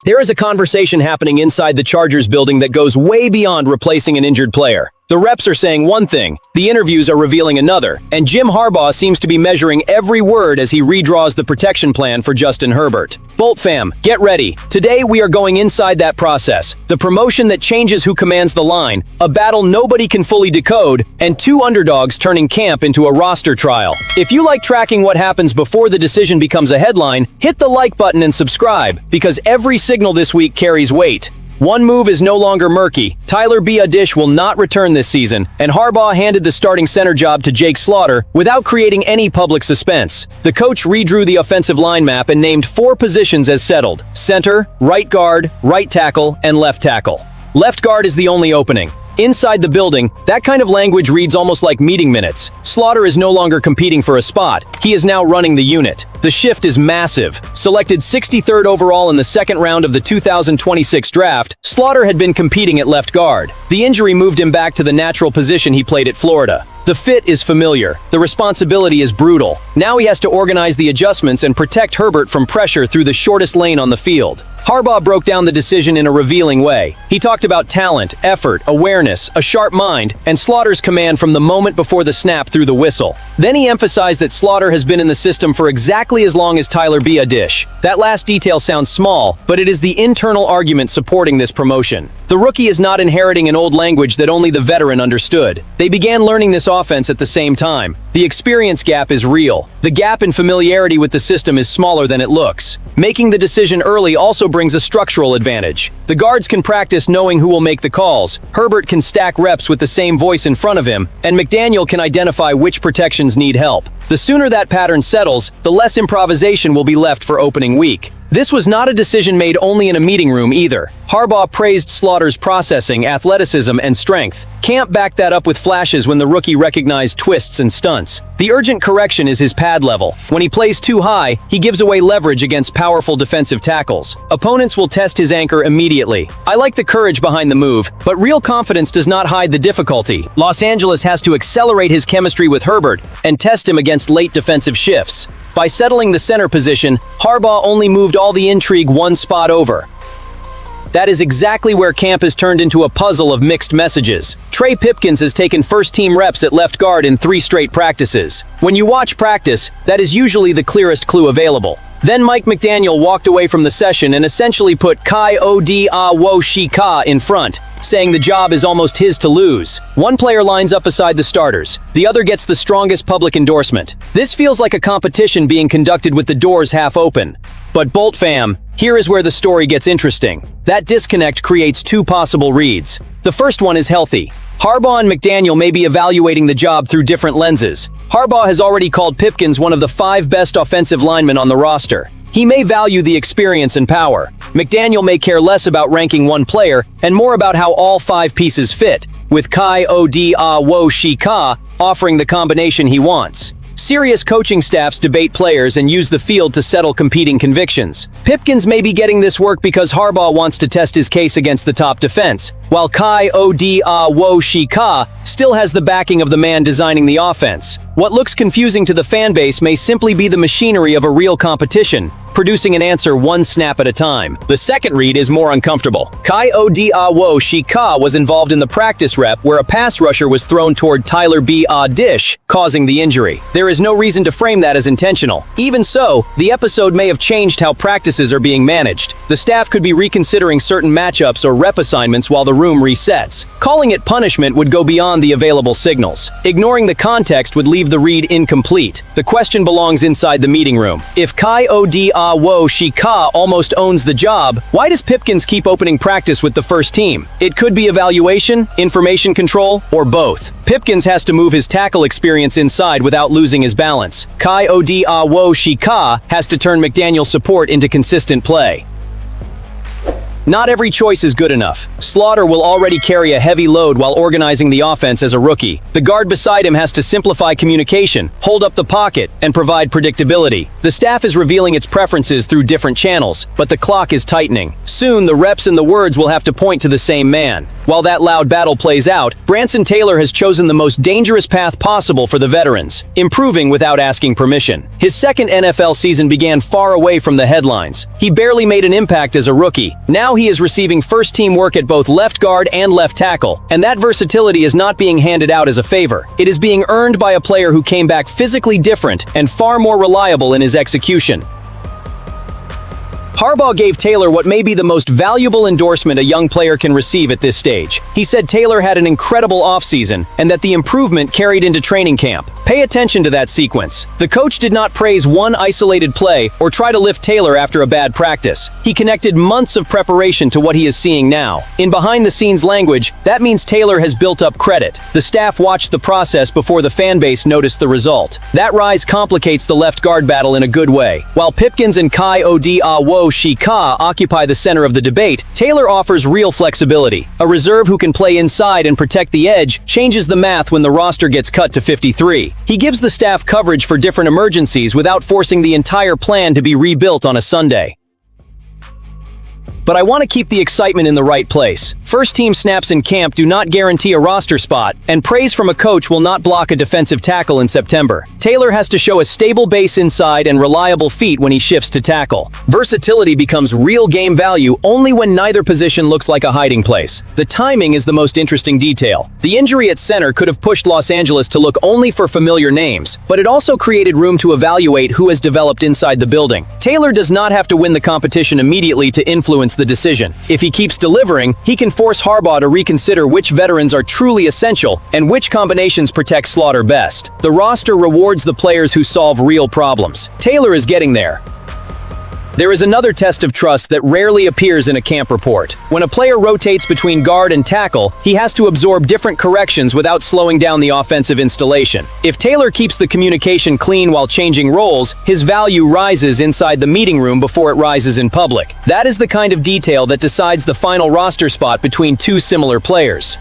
There is a conversation happening inside the Chargers building that goes way beyond replacing an injured player. The reps are saying one thing, the interviews are revealing another, and Jim Harbaugh seems to be measuring every word as he redraws the protection plan for Justin Herbert. Bolt fam, get ready. Today we are going inside that process, the promotion that changes who commands the line, a battle nobody can fully decode, and two underdogs turning camp into a roster trial. If you like tracking what happens before the decision becomes a headline, hit the like button and subscribe, because every signal this week carries weight. One move is no longer murky. Tyler Biadasz will not return this season, and Harbaugh handed the starting center job to Jake Slaughter without creating any public suspense. The coach redrew the offensive line map and named 4 positions as settled: center, right guard, right tackle, and left tackle. Left guard is the only opening. Inside the building, that kind of language reads almost like meeting minutes. Slaughter is no longer competing for a spot. He is now running the unit. The shift is massive. Selected 63rd overall in the second round of the 2026 draft, Slaughter had been competing at left guard. The injury moved him back to the natural position he played at Florida. The fit is familiar. The responsibility is brutal. Now he has to organize the adjustments and protect Herbert from pressure through the shortest lane on the field. Harbaugh broke down the decision in a revealing way. He talked about talent, effort, awareness, a sharp mind, and Slaughter's command from the moment before the snap through the whistle. Then he emphasized that Slaughter has been in the system for exactly as long as Tyler Biadasz. That last detail sounds small, but it is the internal argument supporting this promotion. The rookie is not inheriting an old language that only the veteran understood. They began learning this offense at the same time. The experience gap is real. The gap in familiarity with the system is smaller than it looks. Making the decision early also brings a structural advantage. The guards can practice knowing who will make the calls, Herbert can stack reps with the same voice in front of him, and McDaniel can identify which protections need help. The sooner that pattern settles, the less improvisation will be left for opening week. This was not a decision made only in a meeting room either. Harbaugh praised Slaughter's processing, athleticism, and strength. Camp backed that up with flashes when the rookie recognized twists and stunts. The urgent correction is his pad level. When he plays too high, he gives away leverage against powerful defensive tackles. Opponents will test his anchor immediately. I like the courage behind the move, but real confidence does not hide the difficulty. Los Angeles has to accelerate his chemistry with Herbert and test him against late defensive shifts. By settling the center position, Harbaugh only moved all the intrigue one spot over. That is exactly where camp has turned into a puzzle of mixed messages. Trey Pipkins has taken first-team reps at left guard in 3 straight practices. When you watch practice, that is usually the clearest clue available. Then Mike McDaniel walked away from the session and essentially put Kayode Awosika in front, saying the job is almost his to lose. One player lines up beside the starters. The other gets the strongest public endorsement. This feels like a competition being conducted with the doors half open. But Bolt fam, here is where the story gets interesting. That disconnect creates 2 possible reads. The first one is healthy. Harbaugh and McDaniel may be evaluating the job through different lenses. Harbaugh has already called Pipkins one of the 5 best offensive linemen on the roster. He may value the experience and power. McDaniel may care less about ranking one player and more about how all 5 pieces fit, with Kayode Awosika offering the combination he wants. Serious coaching staffs debate players and use the field to settle competing convictions. Pipkins may be getting this work because Harbaugh wants to test his case against the top defense, while Kayode Awosika still has the backing of the man designing the offense. What looks confusing to the fan base may simply be the machinery of a real competition, producing an answer one snap at a time. The second read is more uncomfortable. Kayode Awosika was involved in the practice rep where a pass rusher was thrown toward Tyler Biadasz, causing the injury. There is no reason to frame that as intentional. Even so, the episode may have changed how practices are being managed. The staff could be reconsidering certain matchups or rep assignments while the room resets. Calling it punishment would go beyond the available signals. Ignoring the context would leave the read incomplete. The question belongs inside the meeting room. If Kayode Awosika almost owns the job, why does Pipkins keep opening practice with the first team? It could be evaluation, information control, or both. Pipkins has to move his tackle experience inside without losing his balance. Kayode Awosika has to turn McDaniel's support into consistent play. Not every choice is good enough. Slaughter will already carry a heavy load while organizing the offense as a rookie. The guard beside him has to simplify communication, hold up the pocket, and provide predictability. The staff is revealing its preferences through different channels, but the clock is tightening. Soon, the reps and the words will have to point to the same man. While that loud battle plays out, Branson Taylor has chosen the most dangerous path possible for the veterans, improving without asking permission. His second NFL season began far away from the headlines. He barely made an impact as a rookie. Now he is receiving first-team work at both left guard and left tackle, and that versatility is not being handed out as a favor. It is being earned by a player who came back physically different and far more reliable in his execution. Harbaugh gave Taylor what may be the most valuable endorsement a young player can receive at this stage. He said Taylor had an incredible offseason and that the improvement carried into training camp. Pay attention to that sequence. The coach did not praise one isolated play or try to lift Taylor after a bad practice. He connected months of preparation to what he is seeing now. In behind-the-scenes language, that means Taylor has built up credit. The staff watched the process before the fan base noticed the result. That rise complicates the left guard battle in a good way. While Pipkins and Kayode Awosika occupy the center of the debate, Taylor offers real flexibility. A reserve who can play inside and protect the edge changes the math when the roster gets cut to 53. He gives the staff coverage for different emergencies without forcing the entire plan to be rebuilt on a Sunday. But I want to keep the excitement in the right place. First-team snaps in camp do not guarantee a roster spot, and praise from a coach will not block a defensive tackle in September. Taylor has to show a stable base inside and reliable feet when he shifts to tackle. Versatility becomes real game value only when neither position looks like a hiding place. The timing is the most interesting detail. The injury at center could have pushed Los Angeles to look only for familiar names, but it also created room to evaluate who has developed inside the building. Taylor does not have to win the competition immediately to influence the decision. If he keeps delivering, he can force Harbaugh to reconsider which veterans are truly essential and which combinations protect Slaughter best. The roster rewards the players who solve real problems. Taylor is getting there. There is another test of trust that rarely appears in a camp report. When a player rotates between guard and tackle, he has to absorb different corrections without slowing down the offensive installation. If Taylor keeps the communication clean while changing roles, his value rises inside the meeting room before it rises in public. That is the kind of detail that decides the final roster spot between two similar players.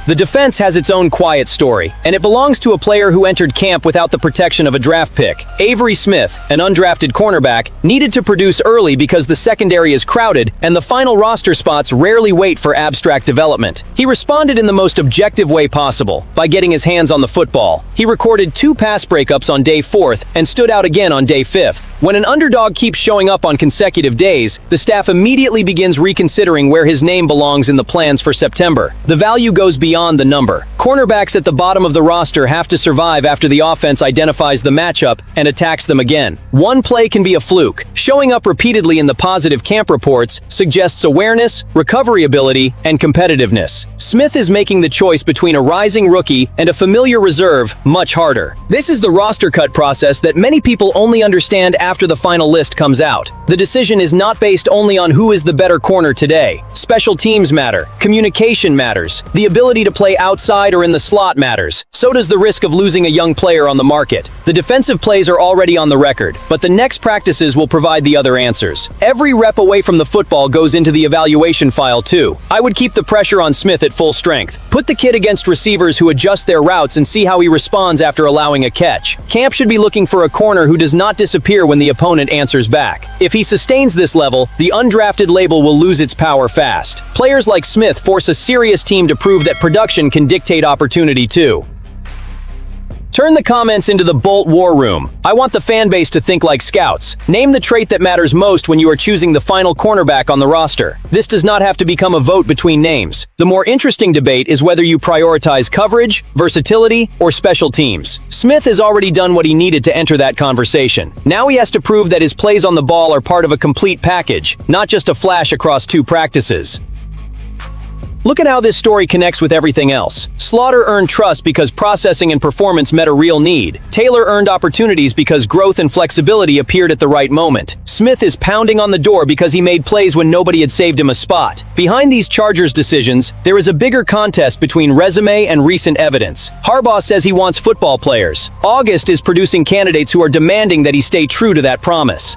The defense has its own quiet story, and it belongs to a player who entered camp without the protection of a draft pick. Avery Smith, an undrafted cornerback, needed to produce early because the secondary is crowded and the final roster spots rarely wait for abstract development. He responded in the most objective way possible, by getting his hands on the football. He recorded 2 pass breakups on day 4th and stood out again on day 5th. When an underdog keeps showing up on consecutive days, the staff immediately begins reconsidering where his name belongs in the plans for September. The value goes beyond the number. Cornerbacks at the bottom of the roster have to survive after the offense identifies the matchup and attacks them again. One play can be a fluke. Showing up repeatedly in the positive camp reports suggests awareness, recovery ability, and competitiveness. Smith is making the choice between a rising rookie and a familiar reserve much harder. This is the roster cut process that many people only understand after the final list comes out. The decision is not based only on who is the better corner today. Special teams matter. Communication matters. The ability to play outside or in the slot matters. So does the risk of losing a young player on the market. The defensive plays are already on the record, but the next practices will provide the other answers. Every rep away from the football goes into the evaluation file too. I would keep the pressure on Smith at full strength. Put the kid against receivers who adjust their routes and see how he responds after allowing a catch. Camp should be looking for a corner who does not disappear when the opponent answers back. If he sustains this level, the undrafted label will lose its power fast. Players like Smith force a serious team to prove that production can dictate opportunity too. Turn the comments into the Bolt War Room. I want the fan base to think like scouts. Name the trait that matters most when you are choosing the final cornerback on the roster. This does not have to become a vote between names. The more interesting debate is whether you prioritize coverage, versatility, or special teams. Smith has already done what he needed to enter that conversation. Now he has to prove that his plays on the ball are part of a complete package, not just a flash across 2 practices. Look at how this story connects with everything else. Slaughter earned trust because processing and performance met a real need. Taylor earned opportunities because growth and flexibility appeared at the right moment. Smith is pounding on the door because he made plays when nobody had saved him a spot. Behind these Chargers decisions, there is a bigger contest between resume and recent evidence. Harbaugh says he wants football players. August is producing candidates who are demanding that he stay true to that promise.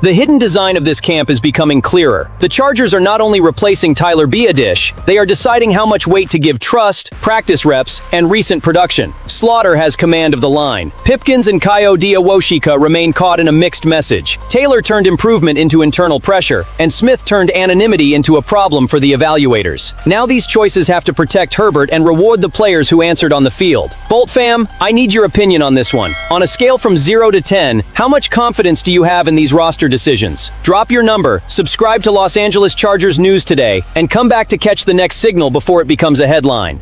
The hidden design of this camp is becoming clearer. The Chargers are not only replacing Tyler Biadasz, they are deciding how much weight to give trust, practice reps, and recent production. Slaughter has command of the line. Pipkins and Kayode Awosika remain caught in a mixed message. Taylor turned improvement into internal pressure, and Smith turned anonymity into a problem for the evaluators. Now these choices have to protect Herbert and reward the players who answered on the field. Bolt fam, I need your opinion on this one. On a scale from 0 to 10, how much confidence do you have in these roster decisions? Drop your number, subscribe to Los Angeles Chargers News today, and come back to catch the next signal before it becomes a headline.